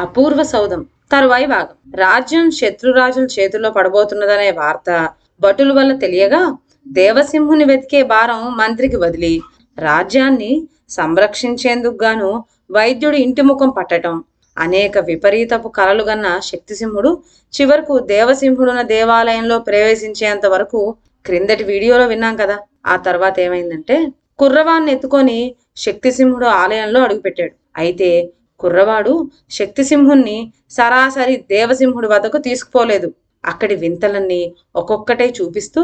అపూర్వ సౌధం తరువాయి భాగం. రాజ్యం శత్రురాజుల చేతుల్లో పడబోతున్నదనే వార్త భటుల వల్ల తెలియగా దేవసింహుని వెతికే భారం మంత్రికి వదిలి రాజ్యాన్ని సంరక్షించేందుకు గాను వైద్యుడి ఇంటి ముఖం పట్టటం, అనేక విపరీతపు కలలు గన్న శక్తిసింహుడు చివరకు దేవసింహుడున్న దేవాలయంలో ప్రవేశించేంత వరకు క్రిందటి వీడియోలో విన్నాం కదా. ఆ తర్వాత ఏమైందంటే కుర్రవాన్ని ఎత్తుకొని శక్తిసింహుడు ఆలయంలో అడుగుపెట్టాడు. అయితే కుర్రవాడు శక్తిసింహుణ్ణి సరాసరి దేవసింహుడి వద్దకు తీసుకుపోలేదు. అక్కడి వింతలన్నీ ఒక్కొక్కటే చూపిస్తూ,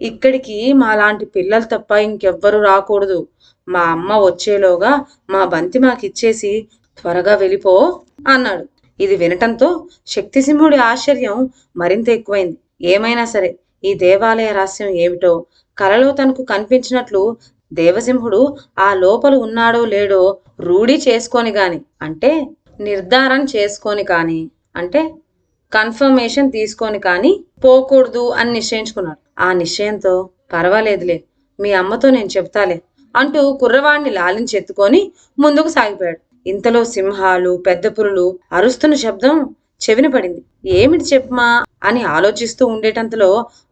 ఇక్కడికి మాలాంటి పిల్లలు తప్ప ఇంకెవ్వరూ రాకూడదు. మా అమ్మ వచ్చేలోగా మా బంతి మాకిచ్చేసి త్వరగా వెళ్ళిపో అన్నాడు. ఇది వినటంతో శక్తిసింహుడి ఆశ్చర్యం మరింత ఎక్కువైంది. ఏమైనా సరే ఈ దేవాలయ రహస్యం ఏమిటో కలలో తనకు కనిపించినట్లు దేవసింహుడు ఆ లోపల ఉన్నాడో లేడో రూఢి చేసుకొని గాని, అంటే నిర్ధారణ చేసుకొని కానీ, అంటే కన్ఫర్మేషన్ తీసుకొని కానీ పోకూడదు అని నిశ్చయించుకున్నాడు. ఆ నిశ్చయంతో పర్వాలేదులే, మీ అమ్మతో నేను చెప్తాలే అంటూ కుర్రవాడిని లాలించెత్తుకొని ముందుకు సాగిపోయాడు. ఇంతలో సింహాలు, పెద్ద పురులు అరుస్తున్న శబ్దం చెవిన పడింది. ఏమిటి చెప్పమా అని ఆలోచిస్తూ ఉండేటంతలో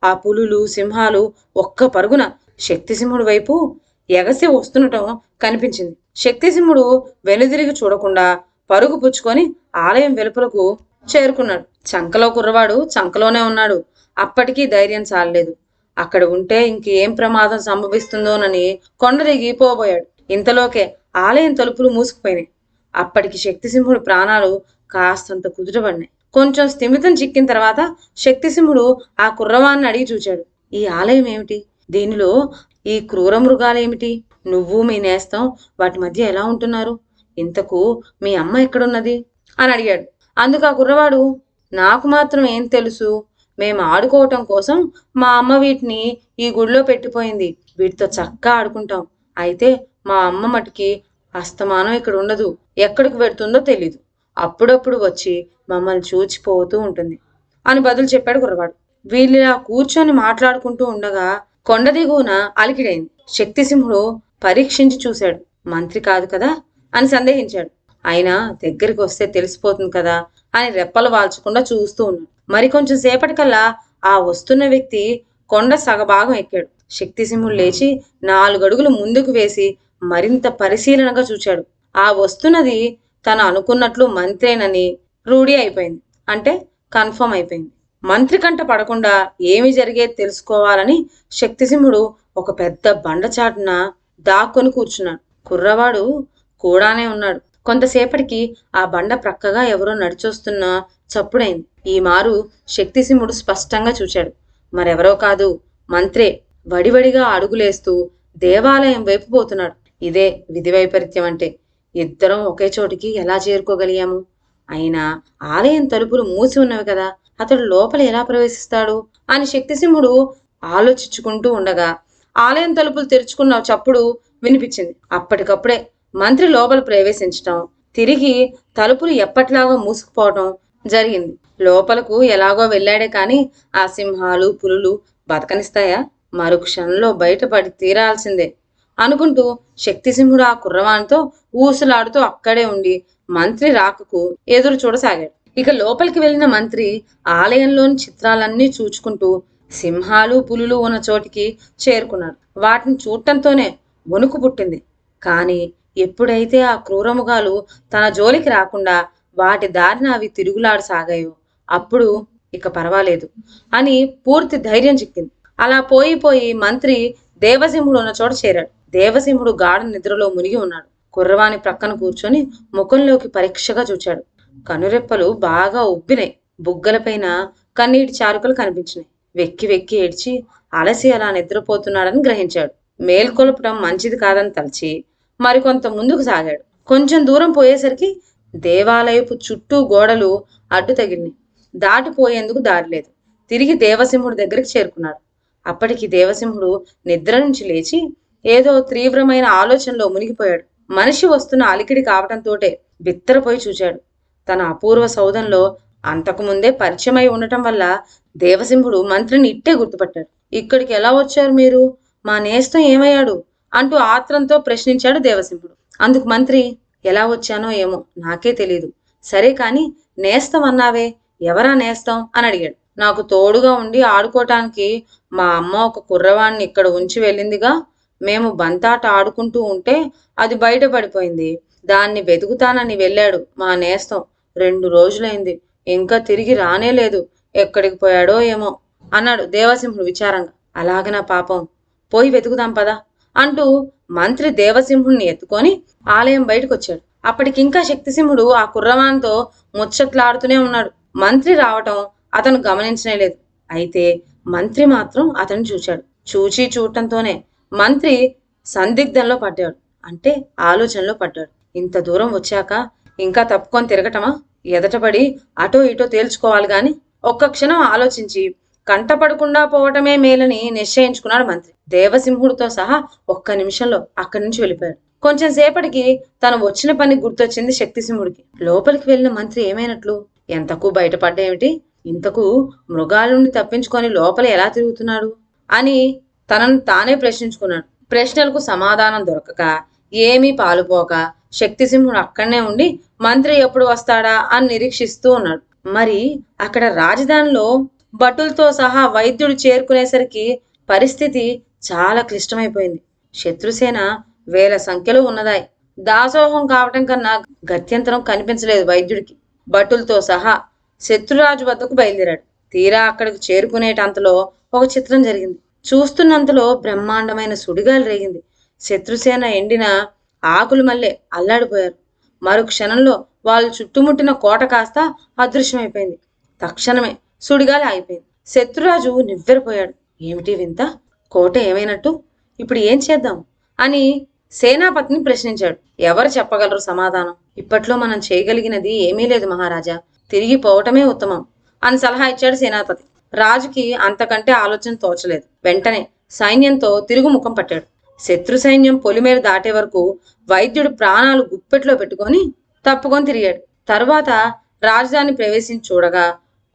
ఆ పులులు, సింహాలు ఒక్క పరుగున శక్తిసింహుడి వైపు ఎగసి వస్తుండటం కనిపించింది. శక్తిసింహుడు వెనుదిరిగి చూడకుండా పరుగు పుచ్చుకొని ఆలయం వెలుపలకు చేరుకున్నాడు. చంకలో కుర్రవాడు చంకలోనే ఉన్నాడు. అప్పటికీ ధైర్యం చాలలేదు. అక్కడ ఉంటే ఇంకేం ప్రమాదం సంభవిస్తుందోనని కొండ దిగి పోబోయాడు. ఇంతలోకే ఆలయం తలుపులు మూసుకుపోయినాయి. అప్పటికి శక్తిసింహుడు ప్రాణాలు కాస్తంత కుదుటపడినాయి. కొంచెం స్థిమితం చిక్కిన తర్వాత శక్తిసింహుడు ఆ కుర్రవాన్ని అడిగి చూచాడు. ఈ ఆలయం ఏమిటి? దీనిలో ఈ క్రూర మృగాలేమిటి? నువ్వు మీ నేస్తం వాటి మధ్య ఎలా ఉంటున్నారు? ఇంతకు మీ అమ్మ ఎక్కడున్నది అని అడిగాడు. అందుకు ఆ కుర్రవాడు, నాకు మాత్రం ఏం తెలుసు, మేము ఆడుకోవటం కోసం మా అమ్మ వీటిని ఈ గుడిలో పెట్టిపోయింది. వీటితో చక్కగా ఆడుకుంటాం. అయితే మా అమ్మ మటుకి అస్తమానం ఇక్కడ ఉండదు. ఎక్కడికి పెడుతుందో తెలీదు. అప్పుడప్పుడు వచ్చి మమ్మల్ని చూచిపోతూ ఉంటుంది అని బదులు చెప్పాడు కుర్రవాడు. వీళ్ళిలా కూర్చొని మాట్లాడుకుంటూ ఉండగా కొండ దిగువన అలికిడైంది. శక్తిసింహుడు పరీక్షించి చూశాడు. మంత్రి కాదు కదా అని సందేహించాడు. అయినా దగ్గరికి వస్తే తెలిసిపోతుంది కదా అని రెప్పలు వాల్చకుండా చూస్తూ ఉన్నాడు. మరికొంచెం సేపటికల్లా ఆ వస్తున్న వ్యక్తి కొండ సగభాగం ఎక్కాడు. శక్తిసింహుడు లేచి 4 అడుగులు ముందుకు వేసి మరింత పరిశీలనగా చూచాడు. ఆ వస్తున్నది తను అనుకున్నట్లు మంత్రేనని రూఢి అయిపోయింది. అంటే కన్ఫర్మ్ అయిపోయింది. మంత్రి కంట పడకుండా ఏమి జరిగేది తెలుసుకోవాలని శక్తిసింహుడు ఒక పెద్ద బండచాటున దాక్కొని కూర్చున్నాడు. కుర్రవాడు కూడానే ఉన్నాడు. కొంతసేపటికి ఆ బండ ప్రక్కగా ఎవరో నడిచొస్తున్న చప్పుడైంది. ఈ మారు శక్తిసింహుడు స్పష్టంగా చూచాడు. మరెవరో కాదు, మంత్రే వడివడిగా అడుగులేస్తూ దేవాలయం వైపు పోతున్నాడు. ఇదే విధి వైపరీత్యం అంటే. ఇద్దరం ఒకే చోటికి ఎలా చేరుకోగలిగాము? అయినా ఆలయం తలుపులు మూసి ఉన్నవి కదా, అతడు లోపల ఎలా ప్రవేశిస్తాడు అని శక్తిసింహుడు ఆలోచించుకుంటూ ఉండగా ఆలయం తలుపులు తెరుచుకున్న చప్పుడు వినిపించింది. అప్పటికప్పుడే మంత్రి లోపల ప్రవేశించటం, తిరిగి తలుపులు ఎప్పట్లాగా మూసుకుపోవటం జరిగింది. లోపలకు ఎలాగో వెళ్ళాడే కాని ఆ సింహాలు, పులులు బతకనిస్తాయా? మరుక్షణంలో బయటపడి తీరాల్సిందే అనుకుంటూ శక్తిసింహుడు ఆ కుర్రవానితో ఊసులాడుతూ అక్కడే ఉండి మంత్రి రాకకు ఎదురు చూడసాగాడు. ఇక లోపలికి వెళ్ళిన మంత్రి ఆలయంలోని చిత్రాలన్నీ చూచుకుంటూ సింహాలు, పులులు ఉన్న చోటికి చేరుకున్నాడు. వాటిని చూడటంతోనే వణుకు పుట్టింది. కానీ ఎప్పుడైతే ఆ క్రూరముగాలు తన జోలికి రాకుండా వాటి దారిన అవి తిరుగులాడసాగాయో అప్పుడు ఇక పర్వాలేదు అని పూర్తి ధైర్యం చిక్కింది. అలా పోయి మంత్రి దేవసింహుడు ఉన్న చోట చేరాడు. దేవసింహుడు గాఢ నిద్రలో మునిగి ఉన్నాడు. కుర్రవాని ప్రక్కన కూర్చొని ముఖంలోకి పరీక్షగా చూచాడు. కనురెప్పలు బాగా ఉబ్బినాయి. బుగ్గలపైన కన్నీటి చారుకలు కనిపించినాయి. వెక్కి వెక్కి ఏడ్చి అలసి అలా నిద్రపోతున్నాడని గ్రహించాడు. మేల్కొల్పటం మంచిది కాదని తలచి మరికొంత ముందుకు సాగాడు. కొంచెం దూరం పోయేసరికి దేవాలయపు చుట్టూ గోడలు అడ్డు తగిలినాయి. దాటిపోయేందుకు దారి లేదు. తిరిగి దేవసింహుడి దగ్గరికి చేరుకున్నాడు. అప్పటికి దేవసింహుడు నిద్ర నుంచి లేచి ఏదో తీవ్రమైన ఆలోచనలో మునిగిపోయాడు. మనిషి వస్తున్న అలికిడి కావటంతోటే బిత్తరపోయి చూచాడు. తన అపూర్వ సౌధంలో అంతకుముందే పరిచయమై ఉండటం వల్ల దేవసింహుడు మంత్రిని ఇట్టే గుర్తుపట్టాడు. ఇక్కడికి ఎలా వచ్చారు మీరు? మా నేస్తం ఏమయ్యాడు అంటూ ఆత్రంతో ప్రశ్నించాడు దేవసింహుడు. అందుకు మంత్రి, ఎలా వచ్చానో ఏమో నాకే తెలీదు. సరే కాని నేస్తం అన్నావే, ఎవరా నేస్తం అని అడిగాడు. నాకు తోడుగా ఉండి ఆడుకోటానికి మా అమ్మ ఒక కుర్రవాణ్ణి ఇక్కడ ఉంచి వెళ్ళిందిగా. మేము బంతాట ఆడుకుంటూ ఉంటే అది బయట పడిపోయింది. దాన్ని వెతుకుతానని వెళ్ళాడు మా నేస్తం. 2 రోజులైంది, ఇంకా తిరిగి రానేలేదు. ఎక్కడికి పోయాడో ఏమో అన్నాడు దేవసింహుడు విచారంగా. అలాగనా పాపం, పోయి వెతుకుదాం పదా అంటూ మంత్రి దేవసింహుణ్ణి ఎత్తుకొని ఆలయం బయటకొచ్చాడు. అప్పటికింకా శక్తిసింహుడు ఆ కుర్రవానితో ముచ్చట్లాడుతూనే ఉన్నాడు. మంత్రి రావటం అతను గమనించనే లేదు. అయితే మంత్రి మాత్రం అతన్ని చూశాడు. చూడటంతోనే మంత్రి సందిగ్ధంలో పడ్డాడు. అంటే ఆలోచనలో పడ్డాడు. ఇంత దూరం వచ్చాక ఇంకా తప్పుకొని తిరగటమా? ఎదటపడి అటో ఇటో తేల్చుకోవాలి గాని. ఒక్క క్షణం ఆలోచించి కంటపడకుండా పోవటమే మేలని నిశ్చయించుకున్నాడు మంత్రి. దేవసింహుడితో సహా ఒక్క నిమిషంలో అక్కడి నుంచి వెళ్ళిపోయాడు. కొంచెం సేపటికి తను వచ్చిన పని గుర్తొచ్చింది శక్తిసింహుడికి. లోపలికి వెళ్ళిన మంత్రి ఏమైనట్లు? ఎంతకు బయటపడ్డేమిటి? ఇంతకు మృగాల నుండి తప్పించుకొని లోపల ఎలా తిరుగుతున్నాడు అని తనను తానే ప్రశ్నించుకున్నాడు. ప్రశ్నలకు సమాధానం దొరకక ఏమీ పాలుపోక శక్తిసింహుడు అక్కడనే ఉండి మంత్రి ఎప్పుడు వస్తాడా అని నిరీక్షిస్తూ ఉన్నాడు. మరి అక్కడ రాజధానిలో భటులతో సహా వైద్యుడు చేరుకునేసరికి పరిస్థితి చాలా క్లిష్టమైపోయింది. శత్రుసేన వేల సంఖ్యలో ఉన్నదాయి. దాసోహం కావటం కన్నా గత్యంతరం కనిపించలేదు వైద్యుడికి. భటులతో సహా శత్రురాజు వద్దకు బయలుదేరాడు. తీరా అక్కడికి చేరుకునేటంతలో ఒక చిత్రం జరిగింది. చూస్తున్నంతలో బ్రహ్మాండమైన సుడిగాలి రేగింది. శత్రుసేన ఎండిన ఆకులు మల్లె అల్లాడిపోయారు. మరు క్షణంలో వాళ్ళు చుట్టుముట్టిన కోట కాస్త అదృశ్యమైపోయింది. తక్షణమే సుడిగాలి ఆగిపోయింది. శత్రురాజు నివ్వెరపోయాడు. ఏమిటి వింత? కోట ఏమైనట్టు? ఇప్పుడు ఏం చేద్దాం అని సేనాపతిని ప్రశ్నించాడు. ఎవరు చెప్పగలరు సమాధానం? ఇప్పట్లో మనం చేయగలిగినది ఏమీ లేదు మహారాజా, తిరిగి పోవటమే ఉత్తమం అని సలహా ఇచ్చాడు సేనాపతి. రాజుకి అంతకంటే ఆలోచన తోచలేదు. వెంటనే సైన్యంతో తిరుగుముఖం పట్టాడు. శత్రు సైన్యం పొలిమేర దాటే వరకు వైద్యుడు ప్రాణాలు గుప్పెట్లో పెట్టుకొని తప్పుకొని తిరిగాడు. తరువాత రాజధాని ప్రవేశించి చూడగా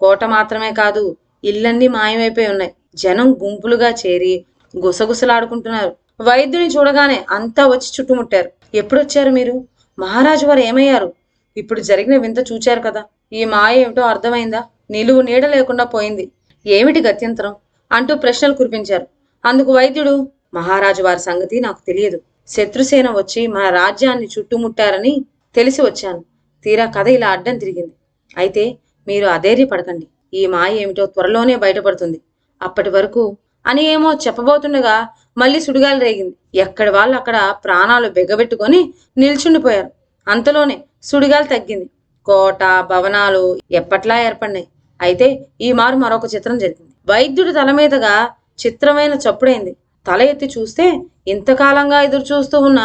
కోట మాత్రమే కాదు, ఇళ్ళన్నీ మాయమైపోయి ఉన్నాయి. జనం గుంపులుగా చేరి గుసగుసలాడుకుంటున్నారు. వైద్యుని చూడగానే అంతా వచ్చి చుట్టుముట్టారు. ఎప్పుడొచ్చారు మీరు? మహారాజు వారు ఏమయ్యారు? ఇప్పుడు జరిగిన వింత చూచారు కదా, ఈ మాయ ఏమిటో అర్థమైందా? నిలువు నీడ లేకుండా పోయింది. ఏమిటి గత్యంతరం అంటూ ప్రశ్నలు కురిపించారు. అందుకు వైద్యుడు, మహారాజు వారి సంగతి నాకు తెలియదు. శత్రుసేన వచ్చి మన రాజ్యాన్ని చుట్టుముట్టారని తెలిసి వచ్చాను. తీరా కథ ఇలా అడ్డం తిరిగింది. అయితే మీరు అధైర్యపడకండి, ఈ మాయ ఏమిటో త్వరలోనే బయటపడుతుంది. అప్పటి వరకు అని ఏమో చెప్పబోతుండగా మళ్ళీ సుడిగాలి రేగింది. ఎక్కడి వాళ్ళు అక్కడ ప్రాణాలు బెగబెట్టుకొని నిల్చుండిపోయారు. అంతలోనే సుడిగాలి తగ్గింది. కోట భవనాలు ఎప్పట్లా ఏర్పడినాయి. అయితే ఈ మారు మరొక చిత్రం జరిగింది. వైద్యుడి తల మీదుగా చిత్రమైన చప్పుడైంది. తల ఎత్తి చూస్తే ఇంతకాలంగా ఎదురు చూస్తూ ఉన్న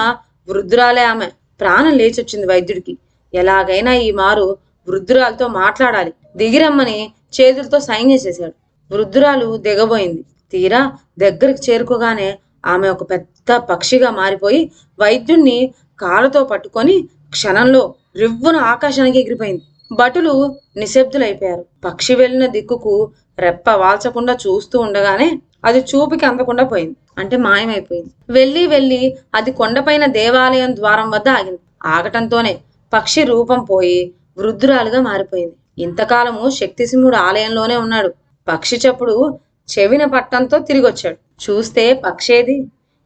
వృద్ధురాలే ఆమె. ప్రాణం లేచొచ్చింది వైద్యుడికి. ఎలాగైనా ఈ మారు వృద్ధురాలతో మాట్లాడాలి. దిగిరమ్మని చేతులతో సైన్యం చేశాడు. వృద్ధురాలు దిగబోయింది. తీరా దగ్గరికి చేరుకోగానే ఆమె ఒక పెద్ద పక్షిగా మారిపోయి వైద్యుణ్ణి కాలుతో పట్టుకొని క్షణంలో రివ్వున ఆకాశానికి ఎగిరిపోయింది. భటులు నిశ్శబ్దులైపోయారు. పక్షి వెళ్ళిన దిక్కుకు రెప్ప వాల్చకుండా చూస్తూ ఉండగానే అది చూపుకి అందకుండా పోయింది. అంటే మాయమైపోయింది. వెళ్ళి అది కొండపైన దేవాలయం ద్వారం వద్ద ఆగింది. ఆగటంతోనే పక్షి రూపం పోయి వృద్ధురాలుగా మారిపోయింది. ఇంతకాలము శక్తిసింహుడు ఆలయంలోనే ఉన్నాడు. పక్షి చప్పుడు చెవిన పట్టంతో తిరిగొచ్చాడు. చూస్తే పక్షేది?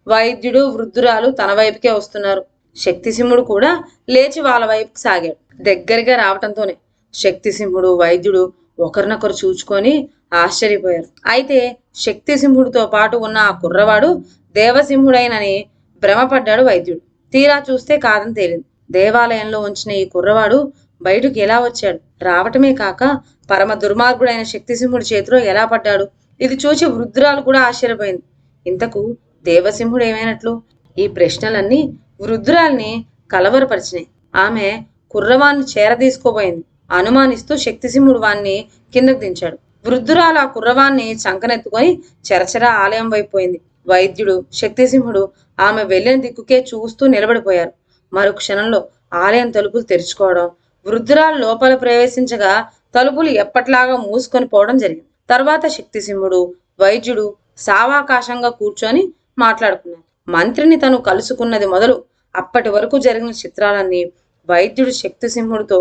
వైద్యుడు వృద్ధురాలు తన వైపుకే వస్తున్నారు. శక్తిసింహుడు కూడా లేచి వాళ్ళ వైపుకి సాగాడు. దగ్గరగా రావటంతోనే శక్తిసింహుడు వైద్యుడు ఒకరినొకరు చూచుకొని ఆశ్చర్యపోయారు. అయితే శక్తిసింహుడితో పాటు ఉన్న ఆ కుర్రవాడు దేవసింహుడైనని భ్రమపడ్డాడు వైద్యుడు. తీరా చూస్తే కాదని తేలింది. దేవాలయంలో ఉంచిన ఈ కుర్రవాడు బయటకు ఎలా వచ్చాడు? రావటమే కాక పరమ దుర్మార్గుడైన శక్తిసింహుడి చేతిలో ఎలా పడ్డాడు? ఇది చూసి వృద్ధురాలు కూడా ఆశ్చర్యపోయింది. ఇంతకు దేవసింహుడు ఏమైనట్లు? ఈ ప్రశ్నలన్నీ వృద్ధురాల్ని కలవరపరిచినాయి. ఆమె కుర్రవాన్ని చేరదీసుకోబోయింది. అనుమానిస్తూ శక్తిసింహుడు వాణ్ణి కిందకు దించాడు. వృద్ధురాలు ఆ కుర్రవాన్ని చంకనెత్తుకొని చెరచెరా ఆలయం వైపోయింది. వైద్యుడు శక్తిసింహుడు ఆమె వెళ్ళిన దిక్కుకే చూస్తూ నిలబడిపోయారు. మరో క్షణంలో ఆలయం తలుపులు తెరుచుకోవడం, వృద్ధురాలు లోపల ప్రవేశించగా తలుపులు ఎప్పట్లాగా మూసుకొని పోవడం జరిగింది. తర్వాత శక్తిసింహుడు వైద్యుడు సావాకాశంగా కూర్చొని మాట్లాడుకున్నారు. మంత్రిని తను కలుసుకున్నది మొదలు అప్పటి వరకు జరిగిన చిత్రాలన్నీ వైద్యుడు శక్తిసింహుడితో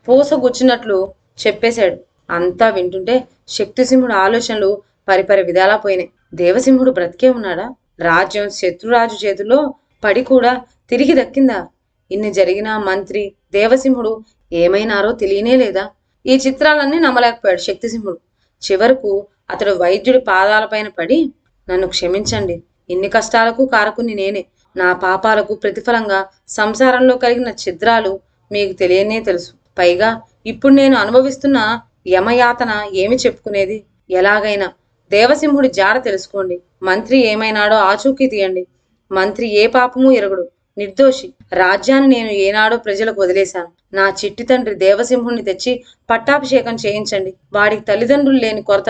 పూసగుచ్చినట్లు చెప్పేశాడు. అంతా వింటుంటే శక్తిసింహుడు ఆలోచనలు పరిపరి విధాలా పోయినాయి. దేవసింహుడు బ్రతికే ఉన్నాడా? రాజ్యం శత్రురాజు చేతుల్లో పడి కూడా తిరిగి దక్కిందా? ఇన్ని జరిగినా మంత్రి దేవసింహుడు ఏమైనారో తెలియనే లేదా? ఈ చిత్రాలన్నీ నమ్మలేకపోయాడు శక్తిసింహుడు. చివరకు అతడు వైద్యుడి పాదాలపైన పడి, నన్ను క్షమించండి, ఇన్ని కష్టాలకు కారకుని నేనే. నా పాపాలకు ప్రతిఫలంగా సంసారంలో కలిగిన ఛిద్రాలు మీకు తెలియనే తెలుసు. పైగా ఇప్పుడు నేను అనుభవిస్తున్న యమయాతన ఏమి చెప్పుకునేది? ఎలాగైనా దేవసింహుడి జాడ తెలుసుకోండి. మంత్రి ఏమైనాడో ఆచూకీ తీయండి. మంత్రి ఏ పాపము ఎరగడు, నిర్దోషి. రాజ్యాన్ని నేను ఏనాడో ప్రజలకు వదిలేశాను. నా చిట్టి తండ్రి దేవసింహుణ్ణి తెచ్చి పట్టాభిషేకం చేయించండి. వాడికి తల్లిదండ్రులు లేని కొరత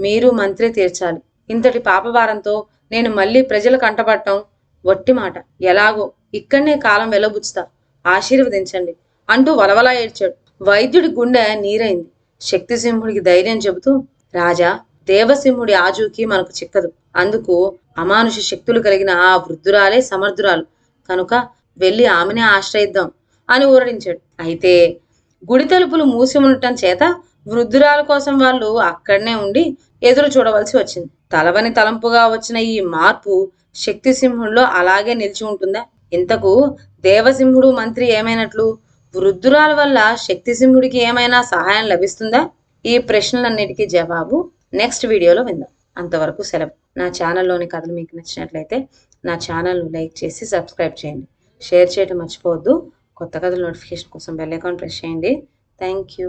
మీరు మంత్రే తీర్చాలి. ఇంతటి పాపభారంతో నేను మళ్ళీ ప్రజలకు అంటపడటం వట్టి మాట. ఎలాగో ఇక్కడనే కాలం వెలబుచ్చుతా, ఆశీర్వదించండి అంటూ వలవలా ఏడ్చాడు. వైద్యుడి గుండె నీరైంది. శక్తిసింహుడికి ధైర్యం చెబుతూ, రాజా, దేవసింహుడి ఆజూకి మనకు చిక్కదు. అందుకు అమానుష శక్తులు కలిగిన ఆ వృద్ధురాలే సమర్థురాలు కనుక వెళ్ళి ఆమెనే ఆశ్రయిద్దాం అని ఊరడించాడు. అయితే గుడి తలుపులు మూసి ఉండటం చేత వృద్ధురాల కోసం వాళ్ళు అక్కడనే ఉండి ఎదురు చూడవలసి వచ్చింది. తలవని తలంపుగా వచ్చిన ఈ మార్పు శక్తిసింహుడిలో అలాగే నిలిచి ఉంటుందా? ఇంతకు దేవసింహుడు మంత్రి ఏమైనట్లు? వృద్ధురాల వల్ల శక్తిసింహుడికి ఏమైనా సహాయం లభిస్తుందా? ఈ ప్రశ్నలన్నిటికీ జవాబు నెక్స్ట్ వీడియోలో విందాం. అంతవరకు సెలవు. నా ఛానల్లోని కథలు మీకు నచ్చినట్లయితే నా ఛానల్ను లైక్ చేసి సబ్స్క్రైబ్ చేయండి. షేర్ చేయడం మర్చిపోవద్దు. కొత్త కథల నోటిఫికేషన్ కోసం బెల్ ఐకాన్ ప్రెస్ చేయండి. Thank you.